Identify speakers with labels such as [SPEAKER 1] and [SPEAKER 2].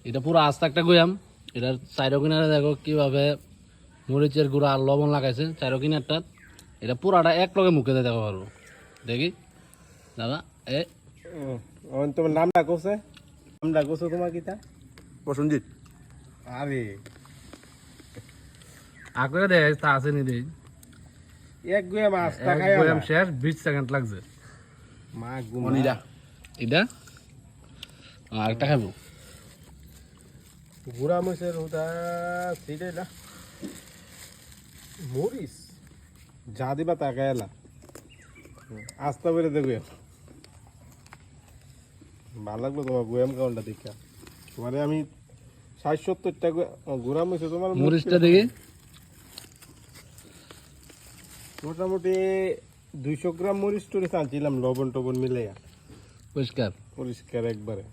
[SPEAKER 1] এটা পুরো আস্তে একটা গুয়াম। এটার চাইরো কিনারে দেখো কিভাবে মরিচের গুঁড়া আর লবণ লাগাইছে চাইরো কিনারটা। এটা পুরাটা এক লগে মুখে দিয়ে দেখো পারবো। দেখি দাদা এ
[SPEAKER 2] তোমার নামটা কোসে? নামটা কোসে তোমার কিতা?
[SPEAKER 3] প্রসঞ্জিৎ।
[SPEAKER 2] আরে
[SPEAKER 1] আগে দেখ তা আছে নি দেই
[SPEAKER 2] এক গুয়া মাছ টাকায়
[SPEAKER 1] গুয়াম শেষ 20 সেকেন্ড লাগছে।
[SPEAKER 2] মা গুমা
[SPEAKER 3] অনিদা।
[SPEAKER 1] এটা আর একটা খাবো।
[SPEAKER 2] গুড়া মরিচের ওটা সিটে না মরিচ যা দিবা টাকায় এলা আস্তা করে দে গুয়াম। ভালো লাগলো তোমার গুয়াম কাউন্টটা দেখা। তোমারে আমি ৬০-৭০টা গুড়া মরিচে তোমার
[SPEAKER 1] মরিচটা দেখি
[SPEAKER 2] মোটামুটি 200 গ্রাম মরিচ টরিচ আনছিলাম লবণ টবণ মিলাইয়া
[SPEAKER 1] পরিষ্কার।
[SPEAKER 2] পরিষ্কার একবারে।